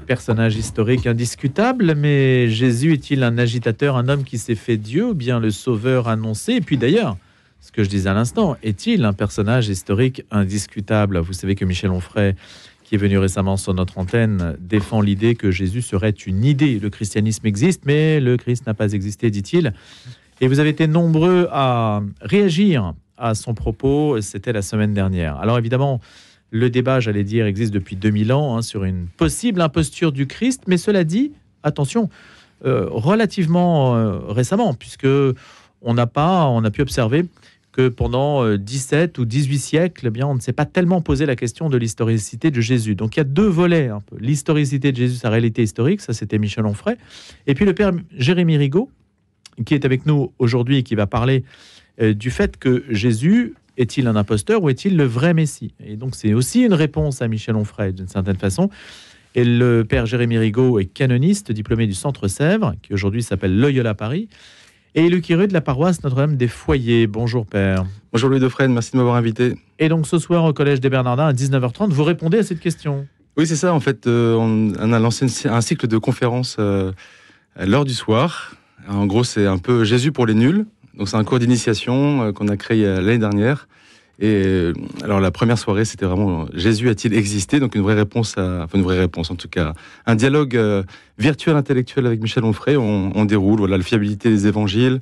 Personnage historique indiscutable, mais Jésus est-il un agitateur, un homme qui s'est fait Dieu, ou bien le sauveur annoncé? Et puis d'ailleurs, ce que je disais à l'instant, est-il un personnage historique indiscutable? Vous savez que Michel Onfray, qui est venu récemment sur notre antenne, défend l'idée que Jésus serait une idée. Le christianisme existe, mais le Christ n'a pas existé, dit-il. Et vous avez été nombreux à réagir à son propos, c'était la semaine dernière. Alors évidemment, le débat, j'allais dire, existe depuis 2000 ans sur une possible imposture du Christ, mais cela dit, attention, relativement récemment, puisque on a pu observer que pendant 17 ou 18 siècles, eh bien, on ne s'est pas tellement posé la question de l'historicité de Jésus. Donc il y a deux volets, un peu. L'historicité de Jésus, sa réalité historique, ça c'était Michel Onfray, et puis le père Jérémy Rigaud, qui est avec nous aujourd'hui et qui va parler du fait que Jésus est-il un imposteur ou est-il le vrai Messie? Et donc c'est aussi une réponse à Michel Onfray d'une certaine façon. Et le père Jérémy Rigaud est canoniste, diplômé du Centre Sèvres, qui aujourd'hui s'appelle Loyola Paris, et le curé de la paroisse Notre-Dame des Foyers. Bonjour père. Bonjour Louis Dauphren, merci de m'avoir invité. Et donc ce soir au Collège des Bernardins à 19h30, vous répondez à cette question. Oui c'est ça, en fait on a lancé un cycle de conférences à l'heure du soir. En gros c'est un peu Jésus pour les nuls. Donc c'est un cours d'initiation qu'on a créé l'année dernière. Et alors la première soirée, c'était vraiment Jésus a-t-il existé? Donc une vraie réponse, en tout cas, un dialogue virtuel intellectuel avec Michel Onfray. On déroule la fiabilité des évangiles.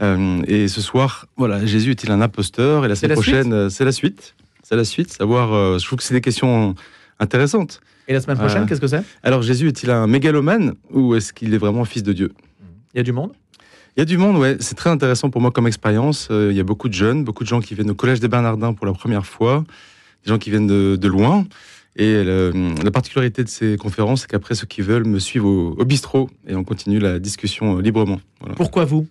Et ce soir, voilà, Jésus est-il un imposteur? Et la semaine prochaine, c'est la suite. C'est la suite. Savoir, je trouve que c'est des questions intéressantes. Et la semaine prochaine, qu'est-ce que c'est? Alors Jésus est-il un mégalomane ou est-ce qu'il est vraiment fils de Dieu? Il y a du monde? Il y a du monde, ouais. C'est très intéressant pour moi comme expérience. Il y a beaucoup de jeunes, beaucoup de gens qui viennent au Collège des Bernardins pour la première fois, des gens qui viennent de loin. Et la particularité de ces conférences, c'est qu'après, ceux qui veulent me suivent au bistrot et on continue la discussion librement. Voilà. Pourquoi vous?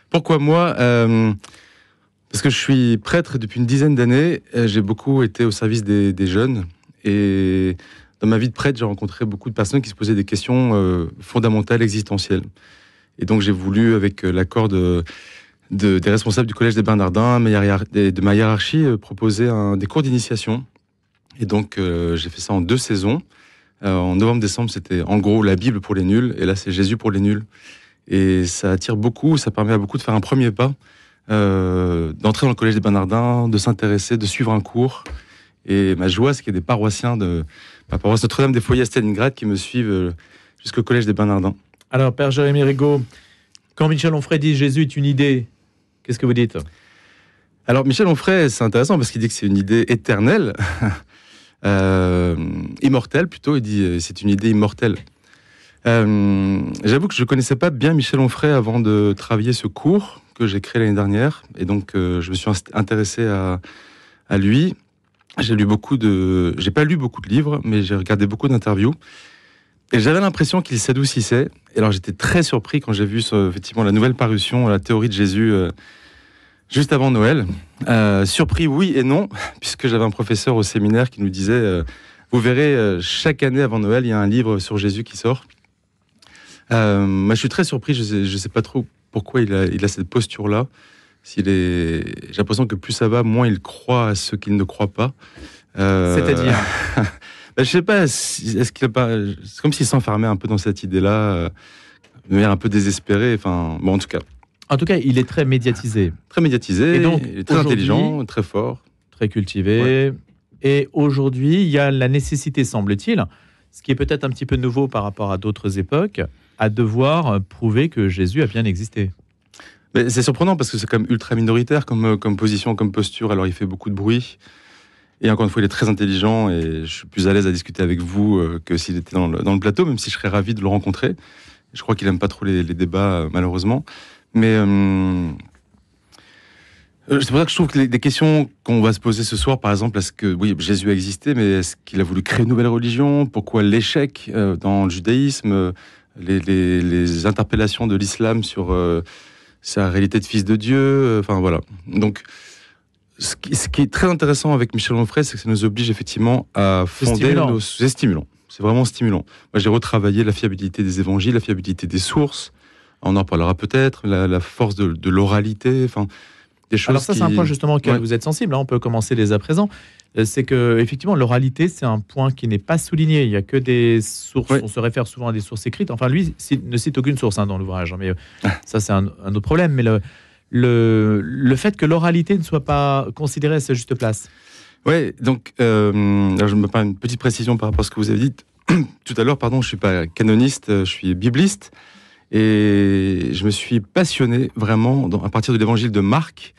Pourquoi moi? Parce que je suis prêtre depuis une dizaine d'années. J'ai beaucoup été au service des jeunes. Et dans ma vie de prêtre, j'ai rencontré beaucoup de personnes qui se posaient des questions fondamentales, existentielles. Et donc j'ai voulu, avec l'accord des responsables du Collège des Bernardins, de ma hiérarchie, proposer des cours d'initiation. Et donc j'ai fait ça en 2 saisons. En novembre-décembre, c'était en gros la Bible pour les nuls, et là c'est Jésus pour les nuls. Et ça attire beaucoup, ça permet à beaucoup de faire un premier pas, d'entrer dans le Collège des Bernardins, de s'intéresser, de suivre un cours. Et ma joie, c'est qu'il y a des paroissiens de ma paroisse Notre-Dame des Foyers à Stalingrad qui me suivent jusqu'au Collège des Bernardins. Alors, père Jérémy Rigaud, quand Michel Onfray dit Jésus est une idée, qu'est-ce que vous dites? Alors, Michel Onfray, c'est intéressant parce qu'il dit que c'est une idée éternelle, immortelle plutôt. Il dit c'est une idée immortelle. J'avoue que je ne connaissais pas bien Michel Onfray avant de travailler ce cours que j'ai créé l'année dernière. Et donc, je me suis intéressé à lui. J'ai pas lu beaucoup de livres, mais j'ai regardé beaucoup d'interviews. Et j'avais l'impression qu'il s'adoucissait. Et alors j'étais très surpris quand j'ai vu effectivement la nouvelle parution, la théorie de Jésus, juste avant Noël. Surpris, oui et non, puisque j'avais un professeur au séminaire qui nous disait vous verrez, chaque année avant Noël, il y a un livre sur Jésus qui sort. Moi, je suis très surpris. Je sais pas trop pourquoi il a cette posture-là. J'ai l'impression que plus ça va, moins il croit à ceux qu'il ne croient pas. C'est-à-dire je sais pas, est-ce qu'il a pas... C'est comme s'il s'enfermait un peu dans cette idée-là, de manière un peu désespérée. Enfin, bon, en tout cas. En tout cas, il est très médiatisé. Très médiatisé, et donc, il est très intelligent, très fort. Très cultivé. Ouais. Et aujourd'hui, il y a la nécessité, semble-t-il, ce qui est peut-être un petit peu nouveau par rapport à d'autres époques, à devoir prouver que Jésus a bien existé. Mais c'est surprenant parce que c'est quand même ultra minoritaire comme position, comme posture. Alors, il fait beaucoup de bruit. Et encore une fois, il est très intelligent et je suis plus à l'aise à discuter avec vous que s'il était dans le plateau, même si je serais ravi de le rencontrer. Je crois qu'il n'aime pas trop les débats, malheureusement. Mais c'est pour ça que je trouve que les questions qu'on va se poser ce soir, par exemple, est-ce que oui, Jésus a existé, mais est-ce qu'il a voulu créer une nouvelle religion? Pourquoi l'échec dans le judaïsme, les interpellations de l'islam sur sa réalité de fils de Dieu, enfin voilà. Donc, ce qui est très intéressant avec Michel Onfray, c'est que ça nous oblige effectivement à fonder nos... C'est stimulant. C'est vraiment stimulant. Moi, j'ai retravaillé la fiabilité des évangiles, la fiabilité des sources. On en parlera peut-être. La force de l'oralité. Enfin, des choses. Alors ça, c'est un point justement auquel vous êtes sensible. Hein, on peut commencer dès à présent. C'est que effectivement, l'oralité, c'est un point qui n'est pas souligné. Il n'y a que des sources. On se réfère souvent à des sources écrites. Enfin, lui ne cite aucune source dans l'ouvrage. Mais ça, c'est un autre problème. Mais le fait que l'oralité ne soit pas considérée à sa juste place. Oui, donc alors je me permets une petite précision par rapport à ce que vous avez dit tout à l'heure. Pardon, je suis pas canoniste, je suis bibliste. Et je me suis passionné vraiment à partir de l'évangile de Marc,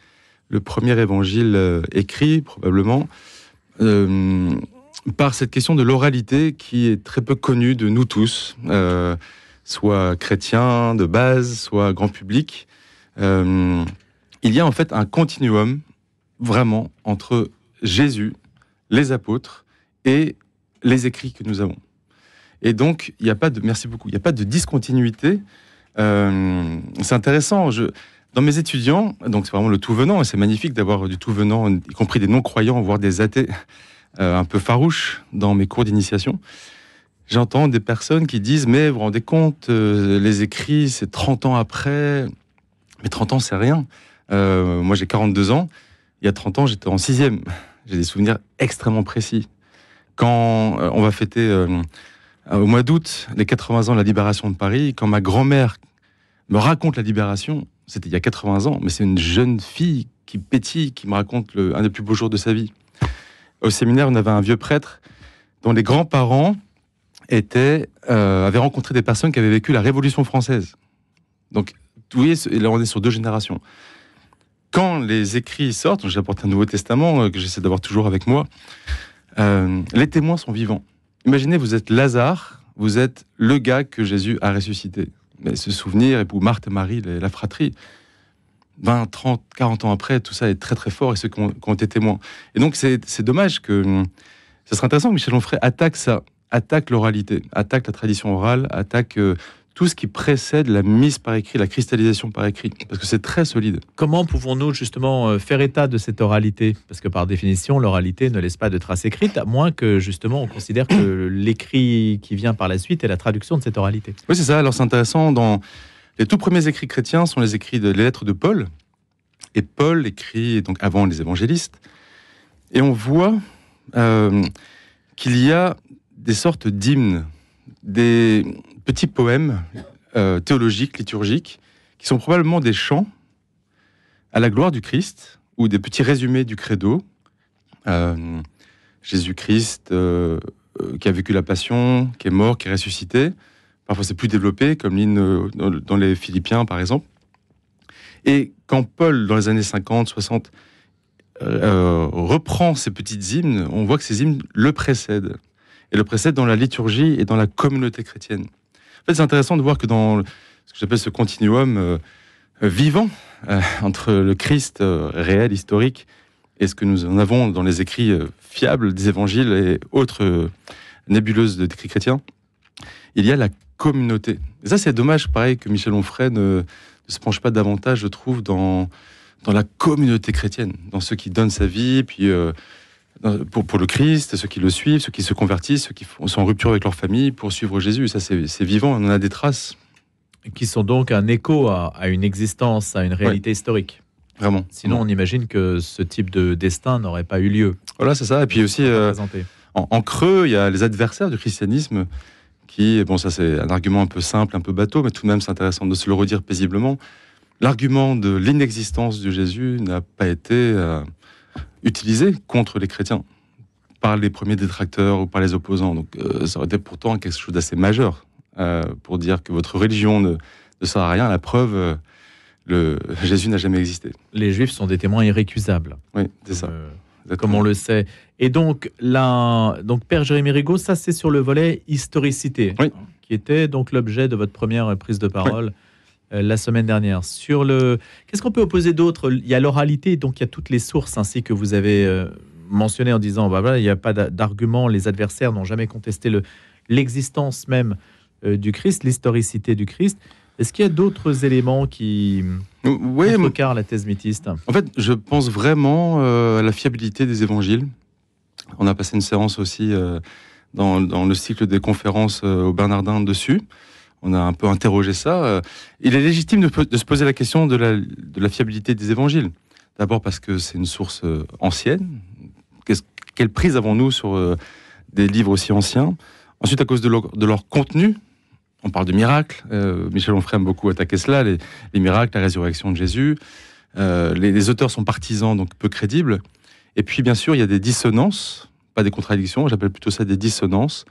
le premier évangile écrit probablement, par cette question de l'oralité qui est très peu connue de nous tous, soit chrétiens de base, soit grand public. Il y a en fait un continuum vraiment entre Jésus, les apôtres et les écrits que nous avons. Et donc, il n'y a pas de, merci beaucoup, il n'y a pas de discontinuité. C'est intéressant. Dans mes étudiants, donc c'est vraiment le tout venant, et c'est magnifique d'avoir du tout venant, y compris des non-croyants, voire des athées un peu farouches dans mes cours d'initiation. J'entends des personnes qui disent « Mais vous vous rendez compte, les écrits, c'est 30 ans après. » Mais 30 ans, c'est rien. Moi, j'ai 42 ans. Il y a 30 ans, j'étais en 6e. J'ai des souvenirs extrêmement précis. Quand on va fêter au mois d'août les 80 ans de la libération de Paris, quand ma grand-mère me raconte la libération, c'était il y a 80 ans, mais c'est une jeune fille qui pétille, qui me raconte un des plus beaux jours de sa vie. Au séminaire, on avait un vieux prêtre dont les grands-parents avaient rencontré des personnes qui avaient vécu la Révolution française. Donc, vous voyez, là, on est sur 2 générations. Quand les écrits sortent, j'apporte un Nouveau Testament que j'essaie d'avoir toujours avec moi, les témoins sont vivants. Imaginez, vous êtes Lazare, vous êtes le gars que Jésus a ressuscité. Mais ce souvenir, et pour Marthe et Marie, la fratrie, 20, 30, 40 ans après, tout ça est très très fort, et ceux qui ont été témoins. Et donc c'est dommage que... Ça serait intéressant que Michel Onfray attaque ça, attaque l'oralité, attaque la tradition orale, attaque tout ce qui précède la mise par écrit, la cristallisation par écrit, parce que c'est très solide. Comment pouvons-nous justement faire état de cette oralité? Parce que par définition, l'oralité ne laisse pas de traces écrites, à moins que justement on considère que l'écrit qui vient par la suite est la traduction de cette oralité. Oui, c'est ça. Alors c'est intéressant, dans les tout premiers écrits chrétiens sont les écrits les lettres de Paul, et Paul écrit donc avant les évangélistes, et on voit qu'il y a des sortes d'hymnes, des petits poèmes théologiques, liturgiques, qui sont probablement des chants à la gloire du Christ, ou des petits résumés du credo. Jésus-Christ qui a vécu la passion, qui est mort, qui est ressuscité. Parfois c'est plus développé, comme l'hymne dans les Philippiens par exemple. Et quand Paul, dans les années 50, 60, reprend ces petites hymnes, on voit que ces hymnes le précèdent. Et le précèdent dans la liturgie et dans la communauté chrétienne. En fait, c'est intéressant de voir que dans ce que j'appelle ce continuum vivant entre le Christ réel, historique, et ce que nous en avons dans les écrits fiables des évangiles et autres nébuleuses d'écrits chrétiens, il y a la communauté. Et ça, c'est dommage, pareil, que Michel Onfray ne se penche pas davantage, je trouve, dans la communauté chrétienne, dans ceux qui donnent sa vie, puis pour le Christ, ceux qui le suivent, ceux qui se convertissent, ceux qui sont en rupture avec leur famille pour suivre Jésus. Ça, c'est vivant, on en a des traces. Qui sont donc un écho à une existence, à une réalité historique. Vraiment. Sinon, on imagine que ce type de destin n'aurait pas eu lieu. Voilà, c'est ça. Et puis aussi, en creux, il y a les adversaires du christianisme qui, bon, ça c'est un argument un peu simple, un peu bateau, mais tout de même c'est intéressant de se le redire paisiblement. L'argument de l'inexistence de Jésus n'a pas été utilisé contre les chrétiens par les premiers détracteurs ou par les opposants. Donc ça aurait été pourtant quelque chose d'assez majeur pour dire que votre religion ne sert à rien. La preuve, Jésus n'a jamais existé. Les Juifs sont des témoins irrécusables. Oui, c'est ça. Comme on le sait. Et donc, Père Jérémy Rigaud, ça c'est sur le volet historicité, oui, qui était donc l'objet de votre première prise de parole la semaine dernière. Qu'est-ce qu'on peut opposer d'autre? Il y a l'oralité, donc il y a toutes les sources ainsi que vous avez mentionné en disant, voilà, il n'y a pas d'argument, les adversaires n'ont jamais contesté l'existence même du Christ, l'historicité du Christ. Est-ce qu'il y a d'autres éléments qui contrecarrent la thèse mythiste? En fait, je pense vraiment à la fiabilité des évangiles. On a passé une séance aussi dans le cycle des conférences au Bernardin dessus. On a un peu interrogé ça. Il est légitime de se poser la question de la fiabilité des évangiles. D'abord parce que c'est une source ancienne. Quelle prise avons-nous sur des livres aussi anciens? Ensuite, à cause de leur contenu, on parle de miracles. Michel Onfray aime beaucoup attaquer cela, les miracles, la résurrection de Jésus. Les auteurs sont partisans, donc peu crédibles. Et puis, bien sûr, il y a des dissonances, pas des contradictions, j'appelle plutôt ça des dissonances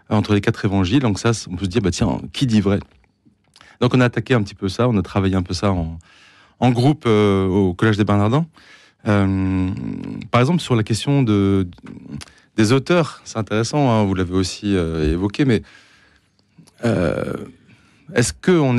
entre les 4 évangiles. Donc ça, on peut se dire, tiens, qui dit vrai? Donc on a attaqué un petit peu ça, on a travaillé un peu ça en groupe au Collège des Bernardins. Par exemple, sur la question des auteurs, c'est intéressant, hein, vous l'avez aussi évoqué, mais est-ce qu'on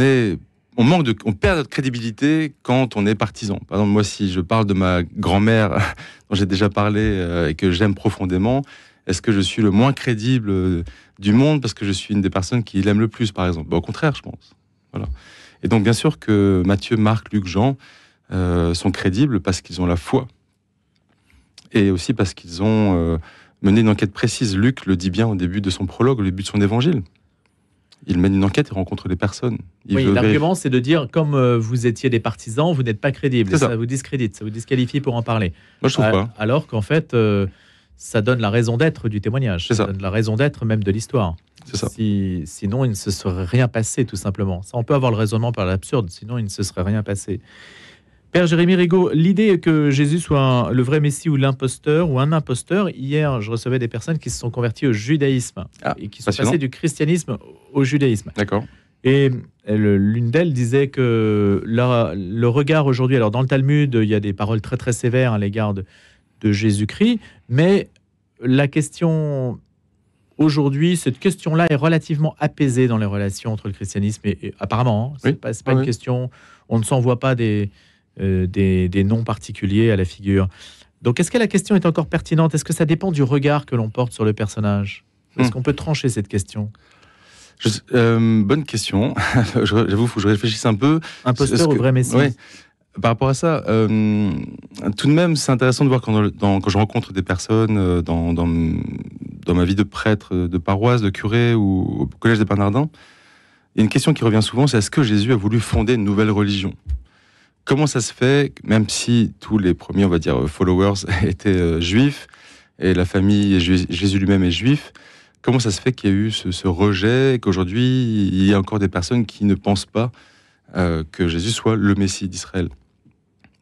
on perd notre crédibilité quand on est partisan? Par exemple, moi, si je parle de ma grand-mère dont j'ai déjà parlé et que j'aime profondément, est-ce que je suis le moins crédible du monde parce que je suis une des personnes qui l'aime le plus, par exemple? Au contraire, je pense. Voilà. Et donc, bien sûr que Matthieu, Marc, Luc, Jean sont crédibles parce qu'ils ont la foi. Et aussi parce qu'ils ont mené une enquête précise. Luc le dit bien au début de son prologue, au début de son évangile. Il mène une enquête et rencontre les personnes. L'argument, c'est de dire, comme vous étiez des partisans, vous n'êtes pas crédibles. Ça vous discrédite, ça vous disqualifie pour en parler. Moi, je trouve pas. Alors qu'en fait, ça donne la raison d'être du témoignage. Ça donne la raison d'être même de l'histoire. C'est ça. Sinon, il ne se serait rien passé, tout simplement. Ça, on peut avoir le raisonnement par l'absurde, sinon il ne se serait rien passé. Père Jérémy Rigaud, l'idée que Jésus soit le vrai Messie ou l'imposteur ou un imposteur, hier, je recevais des personnes qui se sont converties au judaïsme et qui sont passées du christianisme au judaïsme. D'accord. Et l'une d'elles disait que le regard aujourd'hui, alors dans le Talmud, il y a des paroles très très sévères à l'égard de Jésus-Christ, mais la question aujourd'hui, cette question-là est relativement apaisée dans les relations entre le christianisme et apparemment, hein, c'est pas une question, on ne s'envoie pas des noms particuliers à la figure. Donc est-ce que la question est encore pertinente? Est-ce que ça dépend du regard que l'on porte sur le personnage? Est-ce qu'on peut trancher cette question? Bonne question. J'avoue, il faut que je réfléchisse un peu. Imposteur ou vrai Messie? Par rapport à ça, tout de même, c'est intéressant de voir quand je rencontre des personnes dans ma vie de prêtre, de paroisse, de curé ou au Collège des Bernardins, il y a une question qui revient souvent, c'est est-ce que Jésus a voulu fonder une nouvelle religion? Comment ça se fait, même si tous les premiers, on va dire, followers étaient juifs, et la famille, Jésus lui-même est juif, comment ça se fait qu'il y a eu ce rejet, et qu'aujourd'hui, il y a encore des personnes qui ne pensent pas que Jésus soit le Messie d'Israël?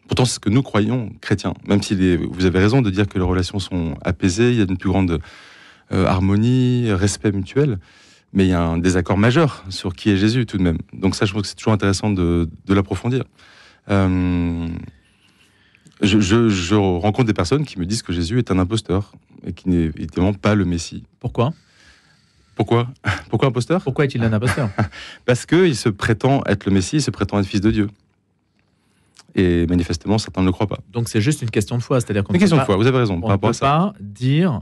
Pourtant, c'est ce que nous croyons, chrétiens. Même si vous avez raison de dire que les relations sont apaisées, il y a une plus grande harmonie, respect mutuel, mais il y a un désaccord majeur sur qui est Jésus tout de même. Donc ça, je trouve que c'est toujours intéressant de l'approfondir. Je rencontre des personnes qui me disent que Jésus est un imposteur et qui n'est évidemment pas le Messie. Pourquoi imposteur? Pourquoi est-il un imposteur? Parce qu'il se prétend être le Messie, il se prétend être fils de Dieu. Et manifestement, certains ne le croient pas. Donc c'est juste une question de foi, c'est-à-dire qu'on une question de foi, vous avez raison. On ne peut pas dire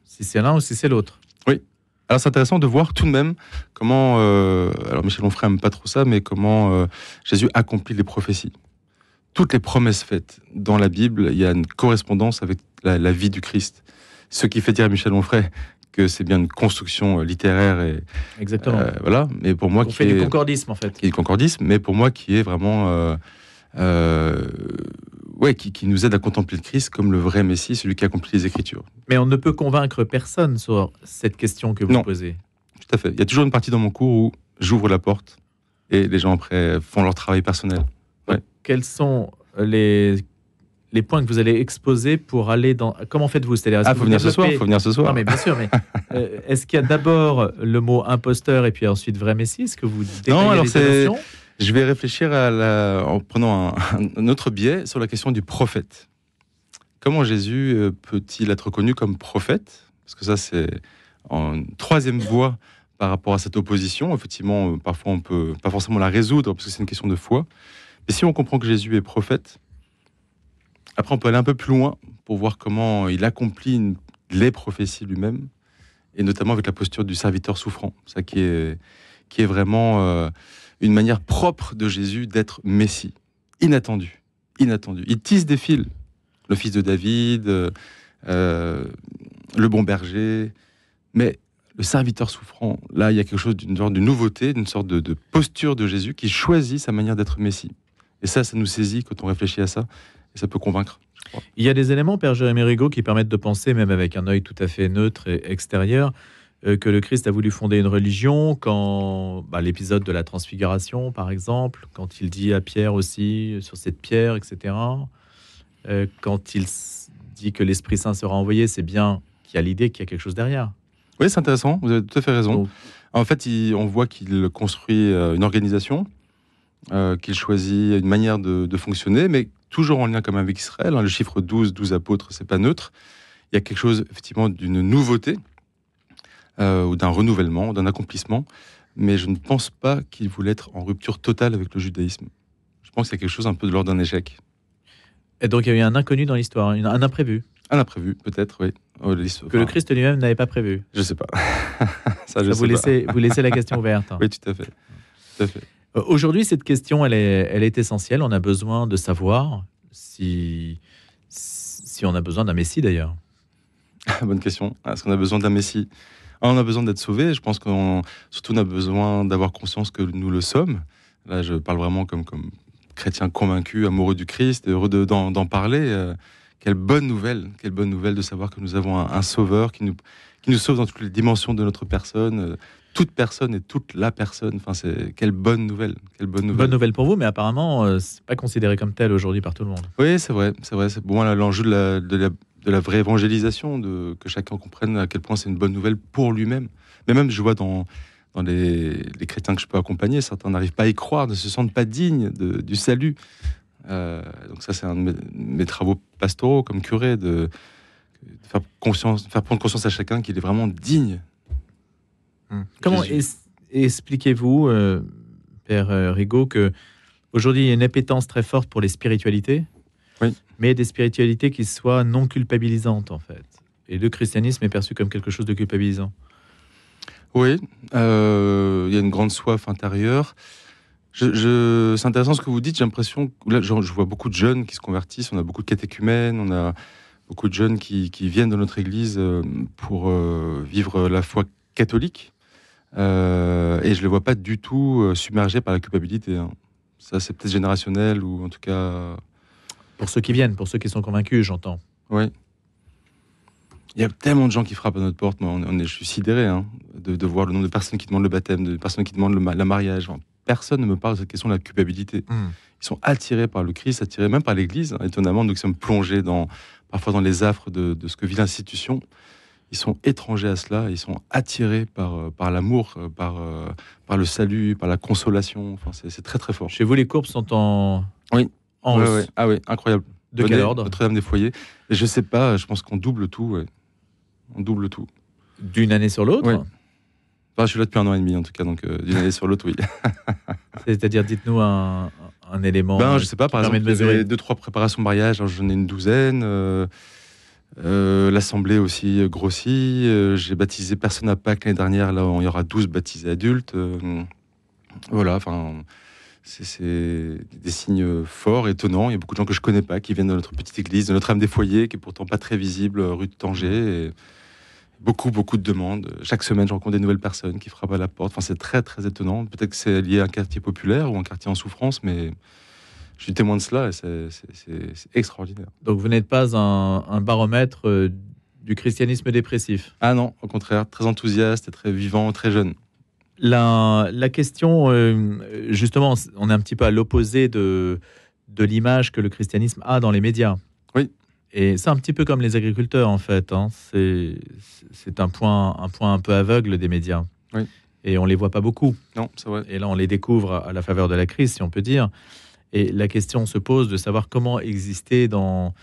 si c'est l'un ou si c'est l'autre. Oui. Alors c'est intéressant de voir tout de même comment, alors Michel Onfray n'aime pas trop ça, mais comment Jésus accomplit les prophéties. Toutes les promesses faites dans la Bible, il y a une correspondance avec la vie du Christ. Ce qui fait dire à Michel Onfray que c'est bien une construction littéraire et exactement. Voilà. Mais pour moi, on fait du concordisme en fait. Qui est du concordisme, mais pour moi qui est vraiment qui nous aide à contempler le Christ comme le vrai Messie, celui qui accomplit les Écritures. Mais on ne peut convaincre personne sur cette question que vous posez. Tout à fait. Il y a toujours une partie dans mon cours où j'ouvre la porte et les gens après font leur travail personnel. Ouais. Quels sont les points que vous allez exposer pour aller dans... Comment faites-vous? C'est-à-dire, faut venir ce soir. Non, mais bien sûr, mais est-ce qu'il y a d'abord le mot imposteur et puis ensuite vrai Messie? Est-ce que vous détaillez les notions? Je vais réfléchir en prenant un autre biais sur la question du prophète. Comment Jésus peut-il être reconnu comme prophète? Parce que ça, c'est en troisième voie par rapport à cette opposition. Effectivement, parfois, on ne peut pas forcément la résoudre parce que c'est une question de foi. Mais si on comprend que Jésus est prophète, après, on peut aller un peu plus loin pour voir comment il accomplit les prophéties lui-même, et notamment avec la posture du serviteur souffrant. Ça qui est vraiment une manière propre de Jésus d'être Messie. Inattendu. Il tisse des fils. Le fils de David, le bon berger. Mais le serviteur souffrant, là, il y a quelque chose d'une sorte de nouveauté, d'une sorte de posture de Jésus qui choisit sa manière d'être Messie. Et ça nous saisit quand on réfléchit à ça. et ça peut convaincre, je crois. Il y a des éléments, Père Jérémy Rigaud, qui permettent de penser, même avec un œil tout à fait neutre et extérieur, que le Christ a voulu fonder une religion quand l'épisode de la transfiguration, par exemple, quand il dit à Pierre aussi, sur cette pierre, etc., quand il dit que l'Esprit Saint sera envoyé, c'est bien qu'il y a l'idée qu'il y a quelque chose derrière. Oui, c'est intéressant, vous avez tout à fait raison. Donc, En fait, on voit qu'il construit une organisation, qu'il choisit une manière de fonctionner, mais toujours en lien comme avec Israël. Le chiffre 12 apôtres, c'est pas neutre. Il y a quelque chose, effectivement, d'une nouveauté, ou d'un renouvellement, d'un accomplissement, mais je ne pense pas qu'il voulait être en rupture totale avec le judaïsme. Je pense qu'il y a quelque chose un peu de l'ordre d'un échec. et donc, il y a eu un inconnu dans l'histoire, un imprévu, Un imprévu, peut-être, oui. que le Christ lui-même n'avait pas prévu. Je sais pas. Ça, vous laissez la question ouverte. Oui, tout à fait. Tout à fait. Aujourd'hui, cette question, elle est essentielle. On a besoin de savoir si on a besoin d'un Messie, d'ailleurs. Bonne question. Est-ce qu'on a besoin d'un Messie? On a besoin d'être sauvé. Je pense surtout on a besoin d'avoir conscience que nous le sommes. Là, je parle vraiment comme chrétien convaincu, amoureux du Christ, heureux d'en parler. Quelle bonne nouvelle de savoir que nous avons un sauveur qui nous sauve dans toutes les dimensions de notre personne. Toute personne et toute la personne. Enfin, quelle bonne nouvelle. Bonne nouvelle pour vous, mais apparemment, c'est pas considéré comme tel aujourd'hui par tout le monde. Oui, c'est vrai. C'est pour moi l'enjeu de la vraie évangélisation, que chacun comprenne à quel point c'est une bonne nouvelle pour lui-même. Mais même, je vois dans les chrétiens que je peux accompagner, certains n'arrivent pas à y croire, ne se sentent pas dignes du salut. Donc ça, c'est un de mes travaux pastoraux comme curé, de faire prendre conscience à chacun qu'il est vraiment digne. Comment expliquez-vous, Père Rigaud, que aujourd'hui il y a une appétence très forte pour les spiritualités, oui, mais des spiritualités qui soient non culpabilisantes en fait, et le christianisme est perçu comme quelque chose de culpabilisant? Oui, il y a une grande soif intérieure. C'est intéressant ce que vous dites. J'ai l'impression que là, je vois beaucoup de jeunes qui se convertissent. On a beaucoup de catéchumènes, on a beaucoup de jeunes qui viennent de notre église pour vivre la foi catholique. Et je les vois pas du tout submergés par la culpabilité. Hein. Ça, c'est peut-être générationnel, ou en tout cas... Pour ceux qui viennent, pour ceux qui sont convaincus, j'entends. Oui. Il y a tellement de gens qui frappent à notre porte. Moi, je suis sidéré de voir le nombre de personnes qui demandent le baptême, de personnes qui demandent le mariage. Enfin, personne ne me parle de cette question de la culpabilité. Ils sont attirés par le Christ, attirés même par l'Église. Étonnamment, nous qui sommes plongés parfois dans les affres de ce que vit l'institution. Ils sont étrangers à cela. Ils sont attirés par l'amour, par le salut, par la consolation. Enfin, c'est très très fort. Chez vous, les courbes sont en hausse. Oui. Ah oui, incroyable. De quel ordre? Notre-Dame des Foyers. Et je sais pas, je pense qu'on double tout. Ouais. On double tout. D'une année sur l'autre? Oui. Enfin, je suis là depuis 1 an et demi, en tout cas, donc d'une année sur l'autre, oui. C'est-à-dire, dites-nous un élément. Je sais pas, par exemple, il y avait 2-3 préparations de mariage, j'en ai une douzaine. L'assemblée aussi grossit. J'ai baptisé personne à Pâques l'année dernière, là, il y aura 12 baptisés adultes. Voilà, enfin... C'est des signes forts, étonnants. Il y a beaucoup de gens que je connais pas qui viennent de notre petite église, de Notre-Dame des Foyers, qui est pourtant pas très visible, rue de Tanger. Et beaucoup de demandes. Chaque semaine, je rencontre des nouvelles personnes qui frappent à la porte. Enfin, c'est très, très étonnant. Peut-être que c'est lié à un quartier populaire ou un quartier en souffrance, mais je suis témoin de cela et c'est extraordinaire. Donc, vous n'êtes pas un baromètre du christianisme dépressif? Ah non, au contraire, très enthousiaste et très vivant, très jeune. La question, justement, on est un petit peu à l'opposé de l'image que le christianisme a dans les médias. Oui. Et c'est un petit peu comme les agriculteurs, en fait. Hein. C'est un point un peu aveugle des médias. Oui. Et on les voit pas beaucoup. Non, c'est vrai. Et là, on les découvre à la faveur de la crise, si on peut dire. Et la question se pose de savoir comment exister dans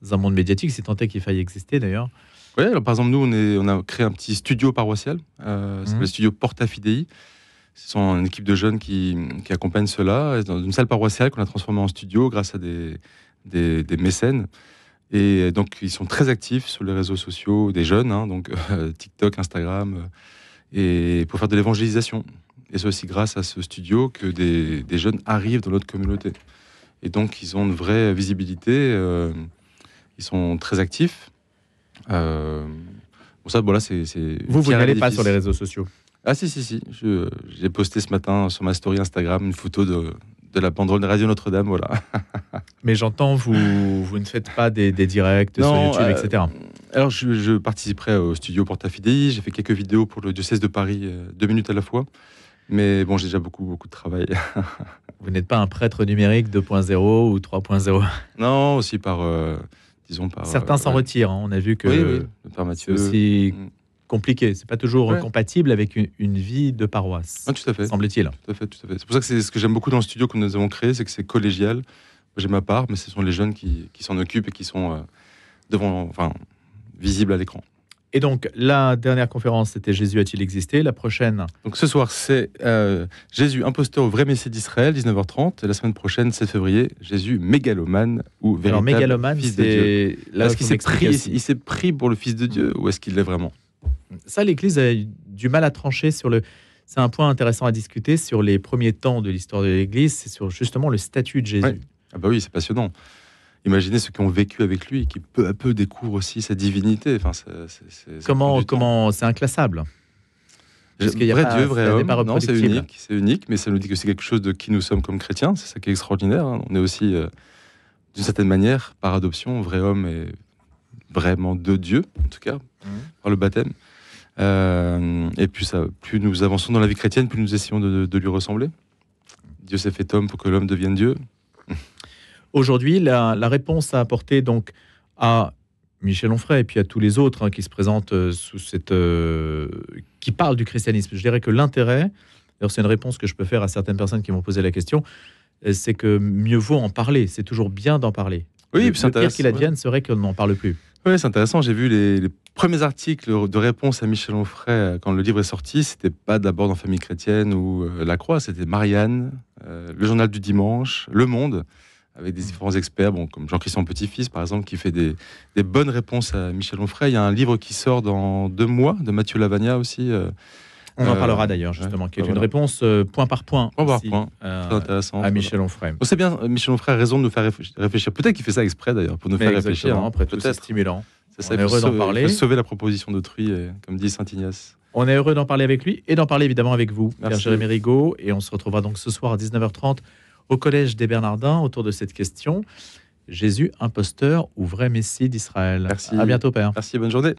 un monde médiatique, si tant est qu'il faille exister, d'ailleurs. Oui, alors par exemple, nous, on a créé un petit studio paroissial, ça s'appelle le studio Porta Fidei. Ce sont une équipe de jeunes qui accompagnent cela, dans une salle paroissiale qu'on a transformée en studio grâce à des mécènes. Et donc, ils sont très actifs sur les réseaux sociaux des jeunes, donc TikTok, Instagram, et pour faire de l'évangélisation. Et c'est aussi grâce à ce studio que des jeunes arrivent dans notre communauté. Et donc, ils ont une vraie visibilité, ils sont très actifs. Là, c'est vous n'allez pas sur les réseaux sociaux? Ah si. J'ai posté ce matin sur ma story Instagram une photo de la banderole de Radio Notre-Dame, voilà. Mais j'entends, vous ne faites pas des directs Non, sur YouTube, etc. Alors, je participerai au studio Porta Fidei. J'ai fait quelques vidéos pour le diocèse de Paris, 2 minutes à la fois. Mais bon, j'ai déjà beaucoup de travail. Vous n'êtes pas un prêtre numérique 2.0 ou 3.0. Non, aussi disons par... Certains s'en retirent. Hein. On a vu que oui, le Père c'est Mathieu. aussi compliqué. C'est pas toujours Ouais. compatible avec une vie de paroisse, Ah, tout à fait. semble-t-il. Tout à fait. C'est pour ça que c'est ce que j'aime beaucoup dans le studio que nous avons créé, c'est que c'est collégial. J'ai ma part, mais ce sont les jeunes qui s'en occupent et qui sont visibles à l'écran. Et donc, la dernière conférence, c'était Jésus a-t-il existé? La prochaine, Donc ce soir, c'est Jésus, imposteur au vrai Messie d'Israël, 19h30. Et la semaine prochaine, 7 février, Jésus, mégalomane ou véritable alors mégalomane, fils de Dieu. c'est là Est-ce qu'il faut m'expliquer aussi. il s'est pris pour le fils de Dieu ou est-ce qu'il l'est vraiment? Ça, l'Église a eu du mal à trancher sur le. C'est un point intéressant à discuter sur les premiers temps de l'histoire de l'Église, c'est sur justement le statut de Jésus. Ouais. Ah bah oui, c'est passionnant. Imaginez ceux qui ont vécu avec lui et qui peu à peu découvrent aussi sa divinité. Enfin, Comment c'est inclassable? Parce qu'il y a vrai pas- Dieu, vrai ça n'est homme. pas Non, c'est reproductible. unique, mais ça nous dit que c'est quelque chose de qui nous sommes comme chrétiens. C'est ça qui est extraordinaire. Hein. On est aussi, d'une certaine manière, par adoption, vrai homme et vraiment de Dieu, en tout cas, par le baptême. Et puis plus nous avançons dans la vie chrétienne, plus nous essayons de lui ressembler. Dieu s'est fait homme pour que l'homme devienne Dieu. Aujourd'hui, la réponse à apporter donc à Michel Onfray et puis à tous les autres qui se présentent sous cette qui parlent du christianisme. Je dirais que l'intérêt, alors c'est une réponse que je peux faire à certaines personnes qui m'ont posé la question, c'est que mieux vaut en parler. C'est toujours bien d'en parler. Oui, le puis c'est pire qu'il intéressant, advienne serait qu'on n'en parle plus. Oui, c'est intéressant. J'ai vu les premiers articles de réponse à Michel Onfray quand le livre est sorti. C'était pas d'abord dans Famille chrétienne ou La Croix, c'était Marianne, le Journal du Dimanche, Le Monde, avec des différents experts, comme Jean-Christian Petit-Fils, par exemple, qui fait des bonnes réponses à Michel Onfray. Il y a un livre qui sort dans 2 mois, de Mathieu Lavagna aussi. On en parlera d'ailleurs, justement, qui est une réponse point par point, aussi, très intéressant, à Michel Onfray. C'est bien, Michel Onfray a raison de nous faire réfléchir. Peut-être qu'il fait ça exprès, d'ailleurs, pour nous faire réfléchir. Après tout, c'est stimulant. C'est On est heureux d'en parler. Sauver la proposition d'autrui, comme dit saint Ignace. On est heureux d'en parler avec lui et d'en parler évidemment avec vous, Merci. Pierre-Jérémy Rigaud. Et on se retrouvera donc ce soir à 19h30 au Collège des Bernardins autour de cette question. Jésus, imposteur ou vrai Messie d'Israël? Merci. À bientôt, Père. Merci, bonne journée.